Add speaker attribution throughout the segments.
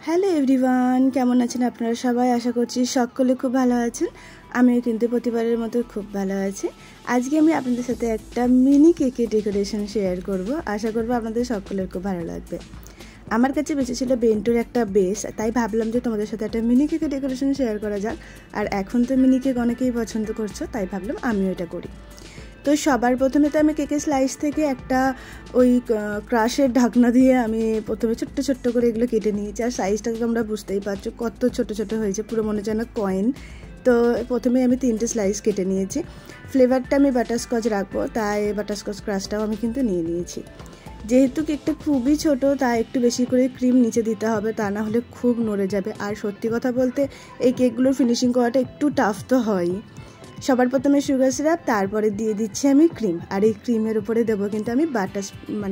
Speaker 1: Hello everyone, কেমন আছেন আপনারা সবাই? আশা করছি সকলে খুব ভালো আছেন। আমিও কিন্তু প্রতিবারের মতো খুব ভালো আছি। আজকে আমি আপনাদের সাথে একটা মিনি কেকের ডেকোরেশন শেয়ার করব। আশা করব আপনাদের সকলের খুব ভালো লাগবে। আমার কাছে বেঁচে ছিল বেন্টোর একটা বেস, তাই ভাবলাম যে তোমাদের সাথে একটা মিনি কেকের ডেকোরেশন শেয়ার করা যাক। আর এখন তো মিনি কেক অনেকেই পছন্দ করছো, তাই ভাবলাম আমিও এটা করি। তো সবার প্রথমে তো আমি কেকের স্লাইস থেকে একটা ওই ক্রাশের ঢাকনা দিয়ে আমি প্রথমে ছোট্ট ছোট্ট করে এগুলো কেটে নিয়েছি। আর সাইজটা তো তোমরা বুঝতেই পারছো কত ছোট ছোট হয়েছে, পুরো মনে হচ্ছে না কয়েন। তো প্রথমে আমি 3টে স্লাইস কেটে নিয়েছি। ফ্লেভারটা আমি বাটারস্কচ রাখবো, তাই বাটারস্কচ ক্রাশটাও আমি কিন্তু নিয়ে নিয়েছি। যেহেতু কেকটা খুবই ছোট, তাই একটু বেশি করে ক্রিম নিচে দিতে হবে, তা না হলে খুব নড়ে যাবে। আর সত্যি কথা বলতে এই কেকগুলোর ফিনিশিং করাটা একটু টাফ তো হয়ই। সবার প্রথমে সুগার সিরাপ, তারপরে দিয়ে দিচ্ছি আমি ক্রিম। আর এই ক্রিমের উপরে দেবো কিন্তু আমি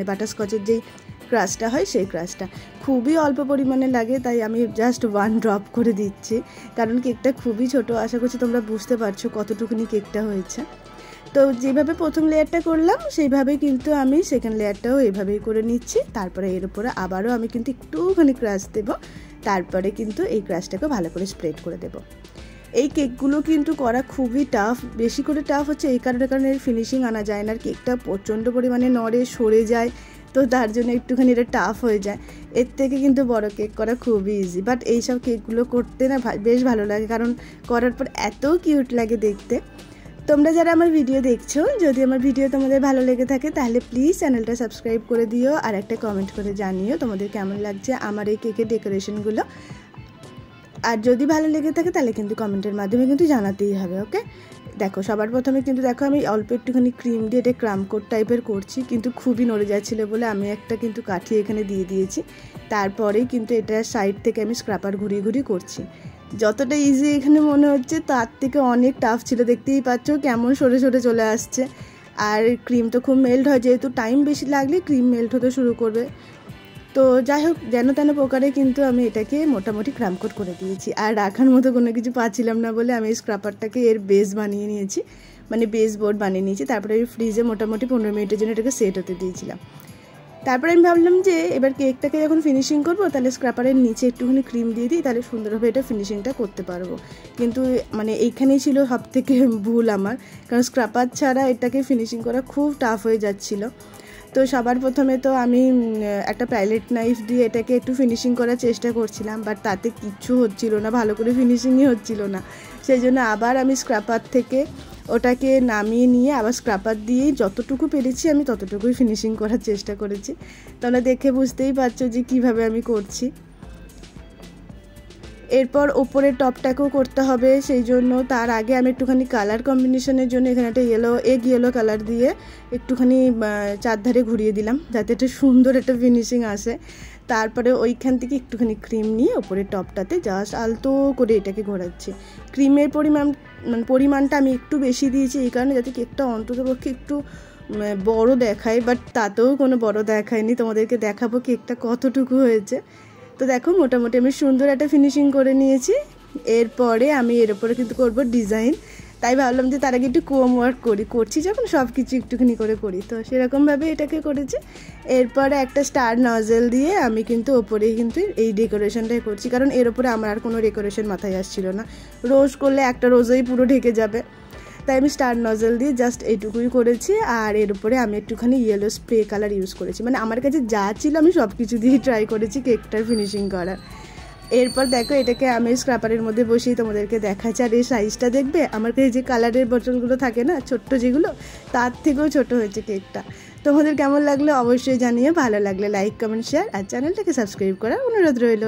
Speaker 1: বাটারস্কচের যেই ক্রাশটা হয় সেই ক্রাশটা খুবই অল্প পরিমাণে লাগে, তাই আমি জাস্ট 1 ড্রপ করে দিচ্ছি, কারণ কেকটা খুবই ছোট। আশা করছি তোমরা বুঝতে পারছো কতটুকুনি কেকটা হয়েছে। তো যেভাবে প্রথম লেয়ারটা করলাম সেইভাবেই কিন্তু আমি সেকেন্ড লেয়ারটাও এইভাবেই করে নিচ্ছি। তারপরে এর উপরে আবারও আমি কিন্তু একটুখানি ক্রাশ দেবো, তারপরে কিন্তু এই ক্রাশটাকে ভালো করে স্প্রেড করে দেবো। এই কেকগুলো কিন্তু করা খুবই টাফ, বেশি করে টাফ হচ্ছে এই কারণে এর ফিনিশিং আনা যায় না। আর কেকটা প্রচণ্ড পরিমাণে নড়ে সরে যায়, তো তার জন্য একটুখানি এটা টাফ হয়ে যায়। এর থেকে কিন্তু বড় কেক করা খুবই ইজি। বাট এইসব কেকগুলো করতে না বেশ ভালো লাগে, কারণ করার পর এত কিউট লাগে দেখতে। তোমরা যারা আমার ভিডিও দেখছো, যদি আমার ভিডিও তোমাদের ভালো লেগে থাকে তাহলে প্লিজ চ্যানেলটা সাবস্ক্রাইব করে দিও, আর একটা কমেন্ট করে জানিও তোমাদের কেমন লাগছে আমার এই কেকের ডেকোরেশনগুলো। আর যদি ভালো লেগে থাকে তাহলে কিন্তু কমেন্টের মাধ্যমে কিন্তু জানাতেই হবে, ওকে? দেখো সবার প্রথমে কিন্তু দেখো আমি অল্প একটুখানি ক্রিম দিয়ে এটা ক্রাম কোট টাইপের করছি, কিন্তু খুবই নড়ে যাচ্ছিলো বলে আমি একটা কিন্তু কাঠি এখানে দিয়ে দিয়েছি। তারপরেই কিন্তু এটা সাইড থেকে আমি স্ক্রাপার ঘুরিয়ে ঘুরিয়ে করছি। যতটা ইজি এখানে মনে হচ্ছে তার থেকে অনেক টাফ ছিল, দেখতেই পাচ্ছ কেমন সরে সরে চলে আসছে। আর ক্রিম তো খুব মেল্ট হয়, যেহেতু টাইম বেশি লাগলে ক্রিম মেল্ট হতে শুরু করবে। তো যাই হোক, যেন তেন প্রকারে কিন্তু আমি এটাকে মোটামুটি ক্রামকোট করে দিয়েছি। আর রাখার মতো কোনো কিছু পাচ্ছিলাম না বলে আমি এই স্ক্রাপারটাকে এর বেস বানিয়ে নিয়েছি, মানে বেস বোর্ড বানিয়ে নিয়েছি। তারপরে আমি ফ্রিজে মোটামুটি 15 মিনিটের জন্য এটাকে সেট হতে দিয়েছিলাম। তারপরে আমি ভাবলাম যে এবার কেকটাকে যখন ফিনিশিং করবো তাহলে স্ক্রাপারের নিচে একটুখানি ক্রিম দিয়ে দিই, তাহলে সুন্দরভাবে এটা ফিনিশিংটা করতে পারবো। কিন্তু মানে এইখানেই ছিল সব থেকে ভুল আমার, কারণ স্ক্রাপার ছাড়া এটাকে ফিনিশিং করা খুব টাফ হয়ে যাচ্ছিলো। তো সবার প্রথমে তো আমি একটা প্যালেট নাইফ দিয়ে এটাকে একটু ফিনিশিং করার চেষ্টা করছিলাম, বাট তাতে কিচ্ছু হচ্ছিল না, ভালো করে ফিনিশিংই হচ্ছিল না। সেই জন্য আবার আমি স্ক্রাপার থেকে ওটাকে নামিয়ে নিয়ে আবার স্ক্রাপার দিয়েই যতটুকু পেরেছি আমি ততটুকুই ফিনিশিং করার চেষ্টা করেছি। তোমরা দেখে বুঝতেই পারছো যে কিভাবে আমি করছি। এরপর ওপরের টপটাকেও করতে হবে, সেই জন্য তার আগে আমি একটুখানি কালার কম্বিনেশনের জন্য এখানে একটা ইয়েলো কালার দিয়ে একটুখানি চারধারে ঘুরিয়ে দিলাম, যাতে একটা সুন্দর একটা ফিনিশিং আসে। তারপরে ওইখান থেকে একটুখানি ক্রিম নিয়ে ওপরের টপটাতে জাস্ট আলতো করে এটাকে ঘোরাচ্ছি। ক্রিমের পরিমাণটা আমি একটু বেশি দিয়েছি এই কারণে, যাতে কেকটা অন্ততপক্ষে একটু বড় দেখায়, বাট তাতেও কোনো বড় দেখায়নি। তোমাদেরকে দেখাবো কেকটা কতটুকু হয়েছে। তো দেখো মোটামুটি আমি সুন্দর একটা ফিনিশিং করে নিয়েছি। এরপরে আমি এর উপরে কিন্তু করবো ডিজাইন, তাই ভাবলাম যে তার আগে একটু ওয়ার্ক করছি যখন সব কিছু একটুখানি করে করি, তো সেরকমভাবে এটাকে করেছি। এরপরে একটা স্টার নজেল দিয়ে আমি কিন্তু ওপরে কিন্তু এই ডেকোরেশনটাই করছি, কারণ এর উপরে আমার আর কোনো ডেকোরেশন মাথায় আসছিল না। রোজ করলে একটা রোজেই পুরো ঢেকে যাবে, তাই আমি স্টার নজেল দিয়ে জাস্ট এইটুকুই করেছি। আর এর উপরে আমি একটুখানি ইয়েলো স্প্রে কালার ইউজ করেছি, মানে আমার কাছে যা ছিল আমি সব কিছু দিয়েই ট্রাই করেছি কেকটার ফিনিশিং করার। এরপর দেখো এটাকে আমি স্ক্রাপারের মধ্যে বসেই তোমাদেরকে দেখাচ্ছি। আর এই সাইজটা দেখবে, আমার কাছে যে কালারের বোতলগুলো থাকে না ছোট্ট যেগুলো, তার থেকেও ছোট হয়েছে কেকটা। তোমাদের কেমন লাগলো অবশ্যই জানিয়ে, ভালো লাগলে লাইক কমেন্ট শেয়ার আর চ্যানেলটাকে সাবস্ক্রাইব করার অনুরোধ রইল।